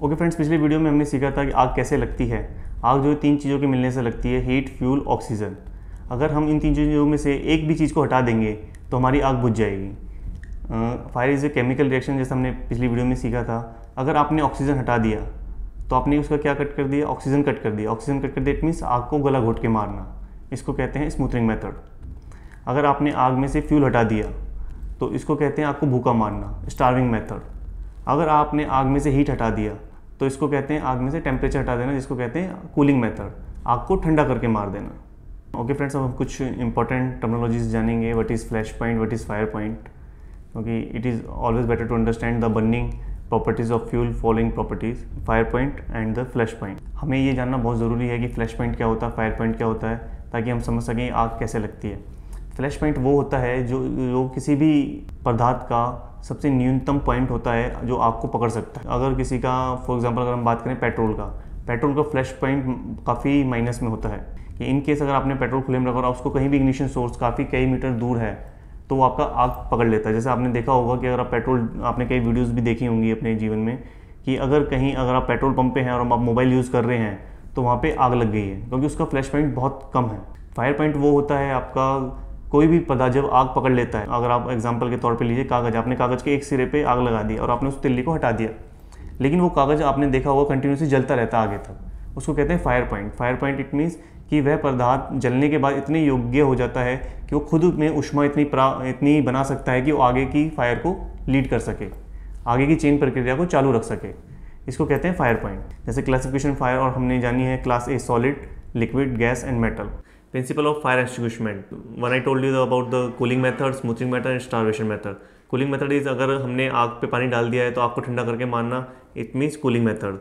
Okay friends, पिछले video में हमने सीखा था कि आग कैसे लगती है। आग जो तीन चीज़ों के मिलने से लगती है, हीट, फ्यूल, ऑक्सीजन। अगर हम इन तीन चीज़ों में से एक भी चीज़ को हटा देंगे तो हमारी आग बुझ जाएगी। Fire is a chemical reaction, जैसे हमने पिछली वीडियो में सीखा था। अगर आपने ऑक्सीजन हटा दिया तो आपने उसका क्या कट कर दिया, ऑक्सीजन कट कर दिया। ऑक्सीजन कट कर दिया इट मीन्स आग को गला घोट के मारना, इसको कहते हैं स्मूथनिंग मेथड। अगर आपने आग में से फ्यूल हटा दिया तो इसको कहते हैं आग को भूखा मारना, स्टार्विंग मेथड। अगर आपने आग में से हीट हटा दिया तो इसको कहते हैं आग में से टेम्परेचर हटा देना, जिसको कहते हैं कूलिंग मेथड, आग को ठंडा करके मार देना। ओके फ्रेंड्स, अब हम कुछ इंपॉर्टेंट टर्मिनोलॉजीज जानेंगे। What is flash point, what is fire point. क्योंकि it is always better to understand the burning properties of fuel following properties, fire point and the flash point. हमें ये जानना बहुत ज़रूरी है कि फ्लैश पॉइंट क्या होता है, फायर पॉइंट क्या होता है, ताकि हम समझ सकें आग कैसे लगती है। फ्लैश पॉइंट वो होता है जो किसी भी पदार्थ का सबसे न्यूनतम पॉइंट होता है जो आग को पकड़ सकता है। अगर किसी का, फॉर एग्जांपल अगर हम बात करें पेट्रोल का फ्लैश पॉइंट काफ़ी माइनस में होता है कि इन केस अगर आपने पेट्रोल खुले में रखा और उसको कहीं भी इग्निशन सोर्स काफ़ी कई मीटर दूर है तो वो आपका आग पकड़ लेता है। जैसे आपने देखा होगा कि अगर आप पेट्रोल, आपने कई वीडियोज़ भी देखी होंगी अपने जीवन में कि अगर आप पेट्रोल पंप पे हैं और आप मोबाइल यूज़ कर रहे हैं तो वहाँ पर आग लग गई है, क्योंकि उसका फ्लैश पॉइंट बहुत कम है। फायर पॉइंट वो होता है आपका कोई भी पदार्थ जब आग पकड़ लेता है। अगर आप एग्जांपल के तौर पे लीजिए कागज़, आपने कागज़ के एक सिरे पे आग लगा दी और आपने उस तिल्ली को हटा दिया, लेकिन वो कागज़ आपने देखा होगा कंटिन्यूसली जलता रहता आगे तक, उसको कहते हैं fire point. Fire point it means कि वह पदार्थ जलने के बाद इतने योग्य हो जाता है कि वो खुद में ऊष्मा इतनी बना सकता है कि वो आगे की फायर को लीड कर सके, आगे की चेन प्रक्रिया को चालू रख सके। इसको कहते हैं फायर पॉइंट। जैसे क्लासिफिकेशन फायर और हमने जानी है class A, solid, liquid, gas and metal. Principle of fire extinguishment. When I told you about the cooling method, smoothing method and starvation method. Cooling method is अगर हमने आग पे पानी डाल दिया है तो आग को ठंडा करके मारना, it means cooling method.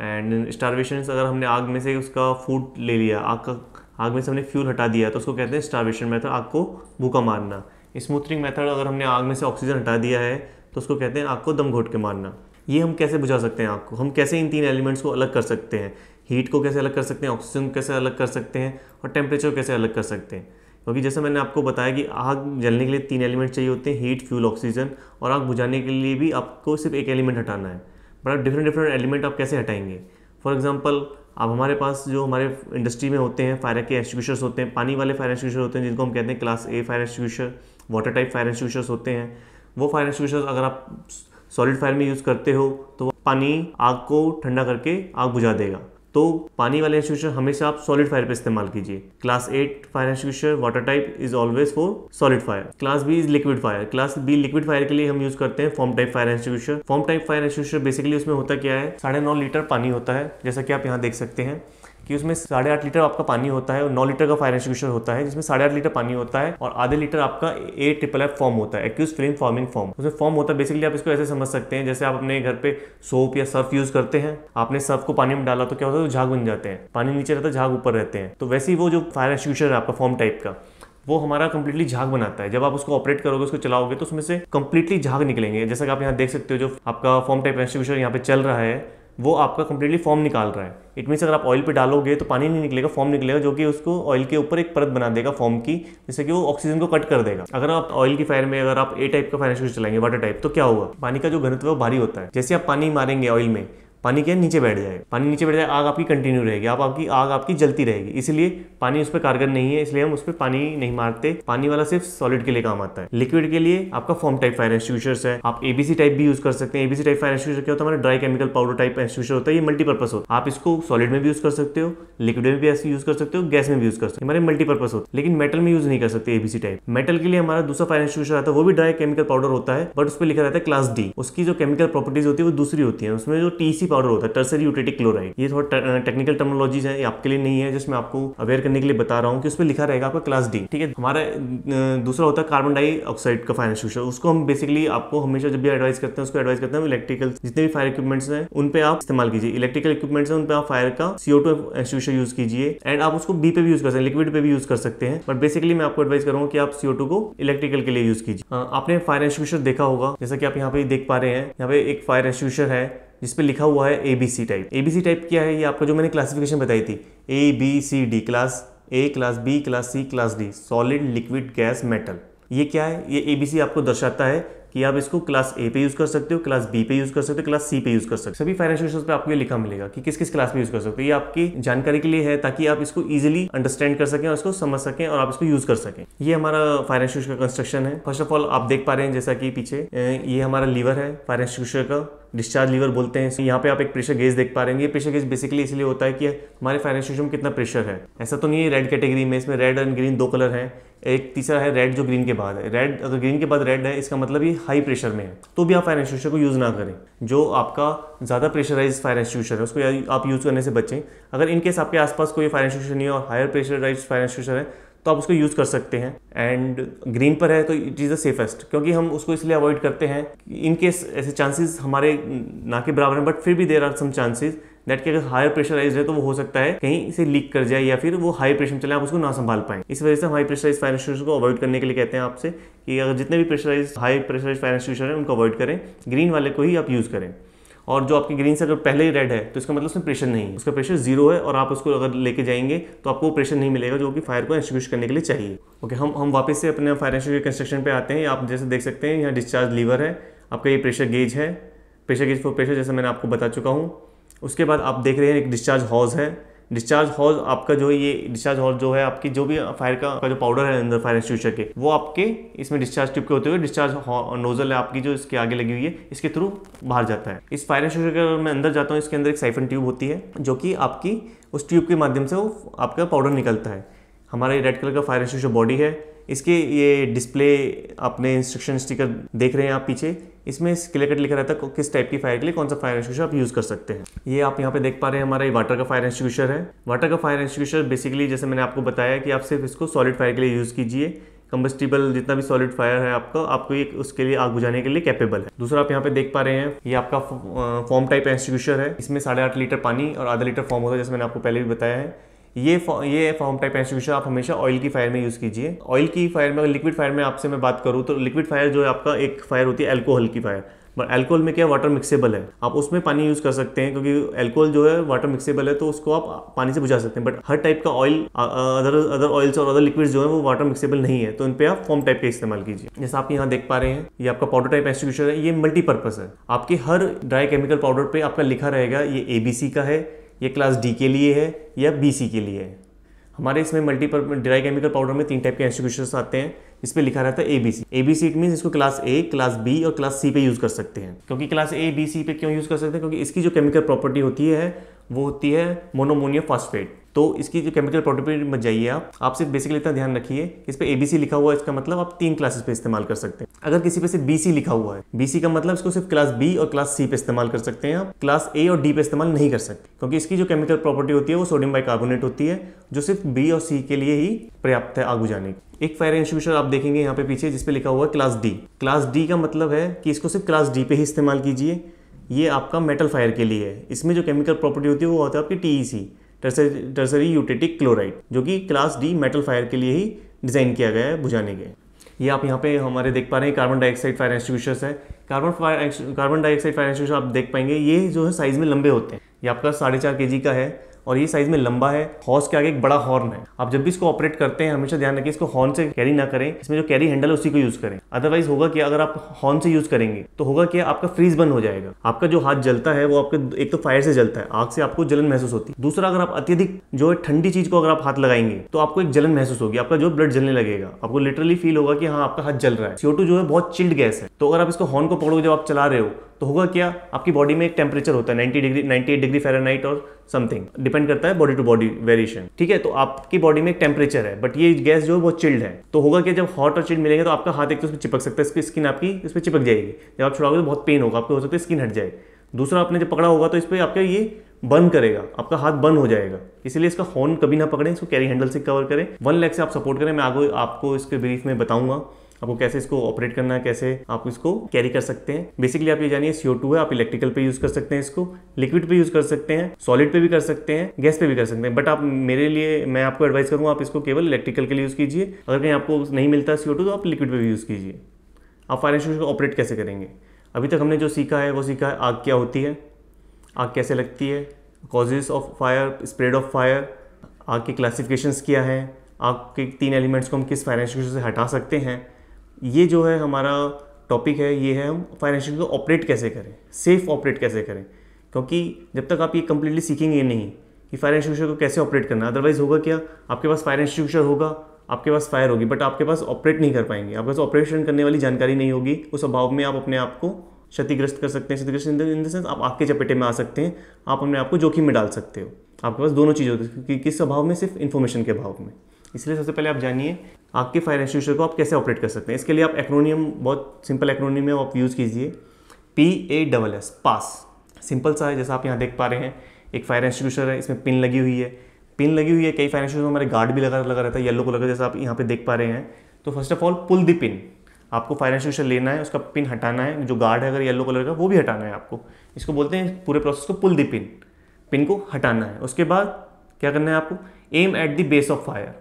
And starvation अगर हमने आग में से उसका फूड ले लिया, आग में से हमने फ्यूल हटा दिया तो उसको कहते हैं starvation method, आग को भूखा मारना। स्मूथनिंग मेथड अगर हमने आग में से ऑक्सीजन हटा दिया है तो उसको कहते हैं आग को दम घोट के मारना। ये हम कैसे बुझा सकते हैं आग को, हम कैसे इन तीन एलिमेंट्स को अलग कर सकते हैं, हीट को कैसे अलग कर सकते हैं, ऑक्सीजन को कैसे अलग कर सकते हैं और टेम्परेचर को कैसे अलग कर सकते हैं। क्योंकि जैसे मैंने आपको बताया कि आग जलने के लिए तीन एलिमेंट चाहिए होते हैं, हीट, फ्यूल, ऑक्सीजन, और आग बुझाने के लिए भी आपको सिर्फ एक एलिमेंट हटाना है। बट डिफरेंट एलिमेंट आप कैसे हटाएंगे। फॉर एग्जाम्पल, अब हमारे पास जो हमारे इंडस्ट्री में होते हैं फायर के एक्सटिंग्विशर्स होते हैं, पानी वाले फायर एक्सटिंग्विशर होते हैं जिनको हम कहते हैं क्लास ए fire extinguisher, water type fire extinguishers होते हैं। वो फायर एक्सटिंग्विशर्स अगर आप सॉलिड फायर में यूज़ करते हो तो पानी आग को ठंडा करके आग बुझा देगा। तो पानी वाले एक्सटिंग्विशर हमेशा आप सॉलिड फायर पे इस्तेमाल कीजिए। Class 8 fire extinguisher water type is always for solid fire. Class B is liquid fire. Class B liquid fire के लिए हम यूज करते हैं form type fire extinguisher. Form type fire extinguisher basically उसमें होता क्या है, 9.5 लीटर पानी होता है, जैसा कि आप यहाँ देख सकते हैं कि उसमें 8.5 लीटर आपका पानी होता है और 9 लीटर का फायर एक्सटिंग्विशर होता है, जिसमें 8.5 लीटर पानी होता है और आधे लीटर आपका AFFF फॉर्म होता है, एक्यूज फ्लेम फॉर्मिंग फॉर्म। उसमें फॉर्म होता है, बेसिकली आप इसको ऐसे समझ सकते हैं जैसे आप अपने घर पे सोप या सर्फ यूज करते हैं, आपने सर्फ को पानी में डाला तो क्या होता है, तो झाग बन जाते हैं, पानी नीचे रहता है, झाग ऊपर रहते हैं। तो वैसे ही वो जो फायर एक्सटिंग्विशर है आपका फॉर्म टाइप का, वो हमारा कंप्लीटली झाग बनाता है। जब आप उसको ऑपरेट करोगे, उसको चलाओगे तो उसमें से कंप्लीटली झाग निकलेंगे। जैसा कि आप यहाँ देख सकते हो, जो आपका फॉर्म टाइप एक्सटिंग्विशर यहाँ पे चल रहा है वो आपका कंप्लीटली फॉर्म निकाल रहा है। इट मीन्स अगर आप ऑयल पे डालोगे तो पानी नहीं निकलेगा, फॉर्म निकलेगा, जो कि उसको ऑयल के ऊपर एक परत बना देगा फॉर्म की, जिससे कि वो ऑक्सीजन को कट कर देगा। अगर आप ऑयल की फायर में अगर आप ए टाइप का फायर एक्सटिंग्विशर चलाएंगे, वाटर टाइप, तो क्या होगा, पानी का जो घनत्व है वो भारी होता है। जैसे आप पानी मारेंगे ऑयल में, पानी क्या नीचे बैठ जाएगा, पानी नीचे बैठ जाए, आग आपकी कंटिन्यू रहेगी, आग आपकी जलती रहेगी। इसलिए पानी उस पर कारगर नहीं है, इसलिए हम उस पर पानी नहीं मारते। पानी वाला सिर्फ सॉलिड के लिए काम आता है। लिक्विड के लिए आपका फॉर्म टाइप फायर एक्सटिंग्विशर्स है। आप ABC टाइप भी यूज कर सकते हैं। ABC टाइप फायर एक्सटिंग्विशर क्या होता है, हमारा dry chemical powder type extinguisher होता है। ये मल्टीपर्पज होता है, आप इसको सॉलिड में भी यूज कर सकते हो, लिक्विड में भी ऐसे यूज कर सकते हो, गैस में भी यूज कर सकते हो, हमारे मल्टीपर्पज होता है। लेकिन मेटल में यूज नहीं कर सकते ABC टाइप। मेटल के लिए हमारा दूसरा फायर एक्सटिंग्विशर आता है, वो भी ड्राई केमिकल पाउडर होता है, बट उस पर लिखा रहता है क्लास D। उसकी जो केमिकल प्रॉपर्टीज होती है वो दूसरी होती है। उसमें जो TC पाउडर होता है, टर्सरी यूटेटिक क्लोराइड, ये थोड़ा टेक्निकल टर्मिनोलॉजीज है, ये आपके लिए नहीं है, जिसमें आपको अवेयर करने के लिए बता रहा हूँ कि उस पर लिखा रहेगा आपका क्लास D। ठीक है। हमारा दूसरा होता है कार्बन डाइऑक्साइड का फायर एक्सटिंग्विशर। उसको हम बेसिकली आपको हमेशा जब भी एडवाइस करते हैं, उसको एडवाइस करते हैं इलेक्ट्रिकल जितने भी फायर इक्विपमेंट्स हैं उन पे आप इस्तेमाल कीजिए। इलेक्ट्रिकल इक्विपमेंट्स हैं उन पे आप फायर का CO2 एक्सटिंग्विशर यूज कीजिए। एंड आप उसको B पे भी यूज कर सकते हैं, लिक्विड पे भी यूज कर सकते हैं, बट बेसिकली मैं आपको एडवाइस करूंगा कि आप CO2 को इलेक्ट्रिकल के लिए यूज कीजिए। आपने फायर एक्सटिंग्विशर देखा होगा, जैसा कि आप यहाँ पे देख पा रहे हैं, यहाँ पे एक फायर एक्सटिंग्विशर है जिसपे लिखा हुआ है ABC टाइप। ABC टाइप क्या है, ये आपका जो मैंने क्लासिफिकेशन बताई थी, ABCD, class A, class B, class C, class D, solid, liquid, gas, metal. ये क्या है, ये ABC आपको दर्शाता है कि आप इसको क्लास A पे यूज़ कर सकते हो, क्लास B पे यूज़ कर सकते हो, क्लास C पे यूज़ कर सकते हो। सभी फाइनेंशियल इंस्टीट्यूशंस पे आपको ये लिखा मिलेगा कि किस किस क्लास में यूज़ कर सकते हो। ये आपकी जानकारी के लिए है ताकि आप इसको ईजिली अंडरस्टैंड कर सकें और इसको समझ सकें और आप इसको यूज़ कर सकें। ये हमारा फायर एक्सटिंग्विशर का कंस्ट्रक्शन है। फर्स्ट ऑफ ऑल आप देख पा रहे हैं जैसा कि पीछे ये हमारा लीवर है फायर एक्सटिंग्विशर का, डिस्चार्ज लीवर बोलते हैं। यहाँ पे आप एक प्रेशर गेज देख पा रहे हैं। ये प्रेशर गेज बेसिकली इसलिए होता है कि हमारे फायर एक्सटिंग्विशर में कितना प्रेशर है। ऐसा तो नहीं है रेड कैटेगरी में, इसमें रेड एंड ग्रीन 2 कलर हैं। एक तीसरा है रेड जो ग्रीन के बाद है। रेड अगर ग्रीन के बाद रेड है इसका मतलब ये हाई प्रेशर में है, तो भी आप फायर एक्सटिंग्विशर को यूज़ ना करें। जो आपका ज़्यादा प्रेशराइज फायर एक्सटिंग्विशर है उसको आप यूज़ करने से बचें। अगर इनकेस आपके आसपास कोई फायर एक्सटिंग्विशर नहीं है और हायर प्रेशराइज फायर एक्सटिंग्विशर है तो आप उसको यूज़ कर सकते हैं। एंड ग्रीन पर है तो इट इज़ द सेफेस्ट, क्योंकि हम उसको इसलिए अवॉइड करते हैं इनकेस ऐसे चांसेस हमारे ना के बराबर हैं, बट फिर भी there are some chances that कि अगर हायर प्रेशराइज है तो वो हो सकता है कहीं से लीक कर जाए या फिर वो हाई प्रेशर में चले, आप उसको ना संभाल पाएं। इस वजह से हम हाई प्रेशराइज फायर एक्सटिंग्विशर को अवॉइड करने के लिए कहते हैं आपसे कि अगर जितने भी हाई प्रेशराइज फायर एक्सटिंग्विशर है उनको अवॉइड करें, ग्रीन वाले को ही आप यूज़ करें। और जो आपकी ग्रीन से अगर पहले ही रेड है तो इसका मतलब उसमें प्रेशर नहीं है, उसका प्रेशर 0 है और आप उसको अगर लेके जाएंगे तो आपको प्रेशर नहीं मिलेगा जो कि फायर को एक्सटिंग्विश करने के लिए चाहिए। ओके, हम वापस से अपने फायर एक्सटिंग्विशर कंस्ट्रक्शन पे आते हैं। आप जैसे देख सकते हैं यहाँ डिस्चार्ज लीवर है, आपका ये प्रेशर गेज है, प्रेशर गेज फॉर प्रेशर जैसे मैंने आपको बता चुका हूँ। उसके बाद आप देख रहे हैं एक डिस्चार्ज हॉज है। डिस्चार्ज हॉज आपका जो है ये डिस्चार्ज हॉज जो है आपकी जो भी फायर का जो पाउडर है अंदर फायर एक्सटिंग्विशर के, वो आपके इसमें डिस्चार्ज ट्यूब के होते हुए डिस्चार्ज नोजल है आपकी जो इसके आगे लगी हुई है, इसके थ्रू बाहर जाता है। इस फायर एक्सटिंग्विशर के मैं अंदर जाता हूँ, इसके अंदर एक साइफन ट्यूब होती है जो कि आपकी उस ट्यूब के माध्यम से वो आपका पाउडर निकलता है। हमारा ये रेड कलर का फायर एक्सटिंग्विशर बॉडी है। इसके ये डिस्प्ले अपने इंस्ट्रक्शन स्टिकर देख रहे हैं आप पीछे, इसमें क्लियर कट लिखा रहता है किस टाइप की फायर के लिए कौन सा फायर एक्सटिंग्विशर आप यूज़ कर सकते हैं। ये आप यहाँ पे देख पा रहे हैं हमारा ये वाटर का फायर एक्सटिंग्विशर है। वाटर का फायर एक्सटिंग्विशर बेसिकली जैसे मैंने आपको बताया कि आप सिर्फ इसको सॉलिड फायर के लिए यूज़ कीजिए। कंबस्टिबल जितना भी सॉलिड फायर है आपको ये उसके लिए आग बुझाने के लिए कैपेबल है। दूसरा आप यहाँ पे देख पा रहे हैं ये आपका फॉर्म टाइप एक्सटिंग्विशर है। इसमें 8.5 लीटर पानी और आधा लीटर फॉर्म होता है जैसे मैंने आपको पहले भी बताया है। ये फॉर्म टाइप एक्सटिंग्विशर आप हमेशा ऑयल की फायर में यूज़ कीजिए। ऑयल की फायर में, अगर लिक्विड फायर में आपसे मैं बात करूँ तो लिक्विड फायर जो है आपका एक फायर होती है अल्कोहल की फायर, बट अल्कोहल में क्या वाटर मिक्सेबल है, आप उसमें पानी यूज़ कर सकते हैं क्योंकि अल्कोहल जो है वाटर मिक्सेबल है तो उसको आप पानी से बुझा सकते हैं। बट हर टाइप का ऑयल अदर ऑयल्स और अदर लिक्विड्स जो है वो वाटर मिक्सेबल नहीं है, तो इन पे आप फॉर्म टाइप का इस्तेमाल कीजिए। जैसा आप यहाँ देख पा रहे हैं ये आपका पाउडर टाइप एक्सटिंग्विशर है। ये मल्टीपर्पज़ है। आपके हर ड्राई केमिकल पाउडर पर आपका लिखा रहेगा ये ABC का है, ये क्लास D के लिए है या BC के लिए है। हमारे इसमें ड्राई केमिकल पाउडर में 3 टाइप के एक्सटिंग्विशर्स आते हैं, इस पे लिखा रहता है ABC इट मीन्स इसको क्लास A, क्लास B और क्लास C पे यूज़ कर सकते हैं। क्योंकि क्लास A, B, C पे क्यों यूज़ कर सकते हैं, क्योंकि इसकी जो केमिकल प्रॉपर्टी होती है वो होती है मोनोमोनियम फॉस्फेट। तो इसकी जो केमिकल प्रॉपर्टी मत जाइए आप सिर्फ बेसिकली इतना ध्यान रखिए इस पे ABC लिखा हुआ है, इसका मतलब आप 3 क्लासेस पे इस्तेमाल कर सकते हैं। अगर किसी पे सिर्फ BC लिखा हुआ है, BC का मतलब इसको सिर्फ क्लास B और क्लास C पे इस्तेमाल कर सकते हैं, आप क्लास A और D पे इस्तेमाल नहीं कर सकते, क्योंकि इसकी जो केमिकल प्रॉपर्टी होती है वो सोडियम बाइकार्बोनेट होती है जो सिर्फ B और C के लिए ही पर्याप्त है आग बुझाने की। एक फायर एक्सटिंग्विशर आप देखेंगे यहाँ पे पीछे जिसपे लिखा हुआ है क्लास D। क्लास D का मतलब है कि इसको सिर्फ क्लास D पे ही इस्तेमाल कीजिए। ये आपका मेटल फायर के लिए है। इसमें जो केमिकल प्रॉपर्टी होती है वो होता है आपकी TEC, टर्सरी यूटेटिक क्लोराइड, जो कि क्लास D मेटल फायर के लिए ही डिज़ाइन किया गया है बुझाने के। ये आप यहाँ पे हमारे देख पा रहे हैं कार्बन डाइऑक्साइड फायर एक्सटिंग्विशर्स है। कार्बन डाइऑक्साइड फायर एक्सटिंग्विशर आप देख पाएंगे ये जो है साइज़ में लंबे होते हैं। ये आपका 4.5 kg का है और ये साइज में लंबा है। हॉर्स के आगे एक बड़ा हॉर्न है। आप जब भी इसको ऑपरेट करते हैं हमेशा ध्यान रखिए इसको हॉर्न से कैरी ना करें, इसमें जो कैरी हैंडल है उसी को यूज करें। अदरवाइज होगा कि अगर आप हॉर्न से यूज करेंगे तो होगा कि आपका फ्रीज बंद हो जाएगा। आपका जो हाथ जलता है वो आपके एक तो फायर से जलता है, आग से आपको जलन महसूस होती है। दूसरा, अगर आप अत्यधिक जो है ठंडी चीज को अगर आप हाथ लगाएंगे तो आपको एक जलन महसूस होगी, आपका जो ब्लड जलने लगेगा, आपको लिटरली फील होगा कि हाँ आपका हाथ जल रहा है। CO2 जो है बहुत चिल्ड गैस है, तो अगर आप इसको हॉर्न को पकड़ोगे जब आप चला रहे हो तो होगा क्या, आपकी बॉडी में एक टेम्परेचर होता है 98 डिग्री फ़ारेनहाइट और समथिंग, डिपेंड करता है बॉडी टू बॉडी वेरिएशन, ठीक है। तो आपकी बॉडी में एक टेम्परेचर है, बट ये गैस जो है बहुत चिल्ड है। तो होगा कि जब हॉट और चिल्ड मिलेंगे तो आपका हाथ एक तो उस पर चिपक सकता है, इसकी स्किन आपकी इस पर चिपक जाएगी। जब आप छुड़ाओगे तो बहुत पेन होगा, आपको हो सकता है स्किन हट जाए। दूसरा, आपने जब पकड़ा होगा तो इस पर आपका ये बंद करेगा, आपका हाथ बंद हो जाएगा। इसलिए इसका हॉर्न कभी ना पकड़ें, इसको कैरी हैंडल से कवर करें। 1 लेग से आप सपोर्ट करें। मैं आगे आपको इसके ब्रीफ में बताऊंगा आपको कैसे इसको ऑपरेट करना है, कैसे आप इसको कैरी कर सकते हैं। बेसिकली आप ये जानिए CO2 है, आप इलेक्ट्रिकल पे यूज कर सकते हैं, इसको लिक्विड पे यूज कर सकते हैं, सॉलिड पे भी कर सकते हैं, गैस पे भी कर सकते हैं। बट आप मैं आपको एडवाइस करूंगा आप इसको केवल इलेक्ट्रिकल के लिए यूज कीजिए। अगर कहीं आपको नहीं मिलता CO2 तो आप लिक्विड पे भी यूज कीजिए। आप फायर एक्सटिंग्विशर को ऑपरेट कैसे करेंगे, अभी तक हमने जो सीखा है वो सीखा है आग क्या होती है, आग कैसे लगती है, causes of fire, spread of fire, आग की क्लासिफिकेशंस क्या है, आग के 3 एलिमेंट्स को हम किस फायर एक्सटिंग्विशर से हटा सकते हैं, ये जो है हमारा टॉपिक है, ये है हम फायर एक्सटिंग्विशर को ऑपरेट कैसे करें, सेफ ऑपरेट कैसे करें। क्योंकि जब तक आप ये कंप्लीटली सीखेंगे नहीं कि फायर एक्सटिंग्विशर को कैसे ऑपरेट करना, अदरवाइज होगा क्या, आपके पास फायर एक्सटिंग्विशर होगा, आपके पास फायर होगी, बट आपके पास ऑपरेट नहीं कर पाएंगे, आपके पास ऑपरेशन करने वाली जानकारी नहीं होगी। उस अभाव में आप अपने आप को क्षतिग्रस्त कर सकते हैं। क्षतिग्रस्त इन द सेंस आप आग के चपेटे में आ सकते हैं, आप अपने आप को जोखिम में डाल सकते हो। आपके पास दोनों चीज़ होती है, किस अभाव में, सिर्फ इन्फॉर्मेशन के अभाव में। इसलिए सबसे पहले आप जानिए आग के फायर एक्सटिंग्विशर को आप कैसे ऑपरेट कर सकते हैं। इसके लिए आप एक्रोनियम, बहुत सिंपल एक्रोनियम है, आप यूज़ कीजिए PASS, पास। सिंपल सा है, जैसा आप यहाँ देख पा रहे हैं, एक फायर एक्सटिंग्विशर है, इसमें पिन लगी हुई है, पिन लगी हुई है। कई फायर एक्सटिंग्विशर में हमारे गार्ड भी लगा रहता है येलो कलर का, जैसा आप यहाँ पे देख पा रहे हैं। तो first of all pull the pin, आपको फायर एक्सटिंग्विशर लेना है, उसका पिन हटाना है, जो गार्ड है अगर येलो कलर का वो भी हटाना है आपको। इसको बोलते हैं पूरे प्रोसेस को पुल द पिन, पिन को हटाना है। उसके बाद क्या करना है आपको, aim at the base of fire,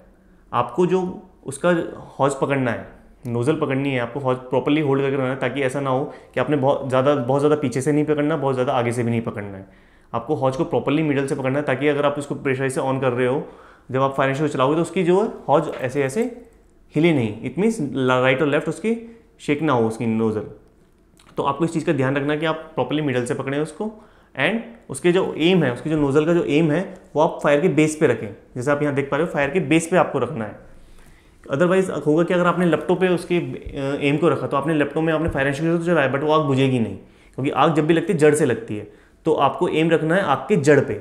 आपको जो उसका हॉज पकड़ना है, नोजल पकड़नी है, आपको हॉज प्रॉपर्ली होल्ड करके रखना है, ताकि ऐसा ना हो कि आपने बहुत ज़्यादा पीछे से नहीं पकड़ना, बहुत ज़्यादा आगे से भी नहीं पकड़ना है। आपको हॉज को प्रॉपर्ली मिडल से पकड़ना है, ताकि अगर आप इसको प्रेशराइज से ऑन कर रहे हो, जब आप फायर एक्सटिंग्विशर चलाओगे तो उसकी जो है हॉज ऐसे ऐसे हिले नहीं, इट मीन्स राइट और लेफ्ट उसकी शेक ना हो उसकी नोजल। तो आपको इस चीज़ का ध्यान रखना है कि आप प्रॉपर्ली मिडल से पकड़ें उसको, एंड उसके जो एम है, उसकी जो नोजल का जो एम है वो आप फायर के बेस पे रखें। जैसे आप यहाँ देख पा रहे हो, फायर के बेस पे आपको रखना है। अदरवाइज होगा कि अगर आपने लैपटॉप पे उसके एम को रखा, तो आपने लैपटॉप में आपने फायर एक्सटिंग्विशर तो चलाया, बट वो आग बुझेगी नहीं, क्योंकि आग जब भी लगती है जड़ से लगती है। तो आपको एम रखना है आग के जड़ पे,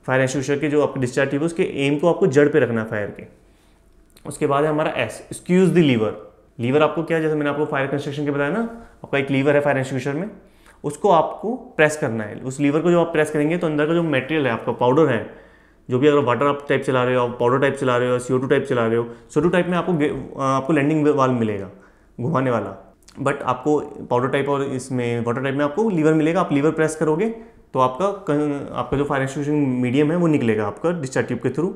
फायर एक्सटिंग्विशर के जो आपकी डिस्चार्ज ट्यूब है उसके एम को आपको जड़ पे रखना है फायर के। उसके बाद है हमारा S, स्क्यूज द लीवर। लीवर आपको क्या, जैसे मैंने आपको फायर कंस्ट्रक्शन के बताया ना, आपका एक लीवर है फायर एक्सटिंग्विशर में, उसको आपको प्रेस करना है। उस लीवर को जब आप प्रेस करेंगे तो अंदर का जो मटेरियल है, आपका पाउडर है, जो भी अगर वाटर आप टाइप चला रहे हो, आप पाउडर टाइप चला रहे हो, CO2 टाइप चला रहे हो, CO2 टाइप में आपको लैंडिंग वाल्व मिलेगा घुमाने वाला, बट आपको पाउडर टाइप और इसमें वाटर टाइप में आपको लीवर मिलेगा। आप लीवर प्रेस करोगे तो आपका जो फायर एक्सटिंग्विशन मीडियम है वो निकलेगा आपका डिस्चार्ज ट्यूब के थ्रू,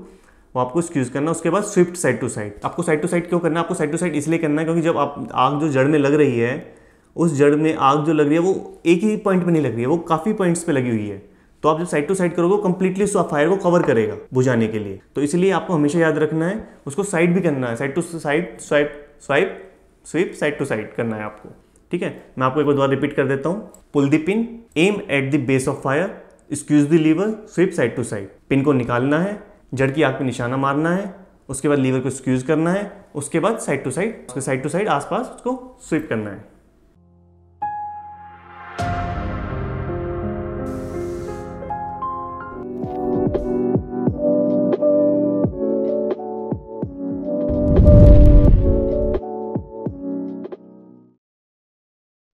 वो आपको स्क्यूज करना। उसके बाद स्विफ्ट साइड टू साइड। आपको साइड टू साइड क्यों करना है, आपको साइड टू साइड इसलिए करना है क्योंकि जब आप आग जो जड़ में लग रही है, उस जड़ में आग जो लग रही है वो एक ही पॉइंट पे नहीं लग रही है, वो काफ़ी पॉइंट्स पे लगी हुई है। तो आप जब साइड टू साइड करोगे कंप्लीटली उस फायर को कवर करेगा बुझाने के लिए। तो इसलिए आपको हमेशा याद रखना है, उसको साइड भी करना है, side to side, sweep side to side करना है आपको। ठीक है, मैं आपको एक बार दोबारा रिपीट कर देता हूँ। Pull the pin, aim at the base of fire, squeeze the lever, sweep side to side. Pin को निकालना है, जड़ की आग पे निशाना मारना है, उसके बाद लीवर को स्क्यूज करना है, उसके बाद साइड टू साइड, उसके साइड टू साइड आसपास उसको स्वीप करना है।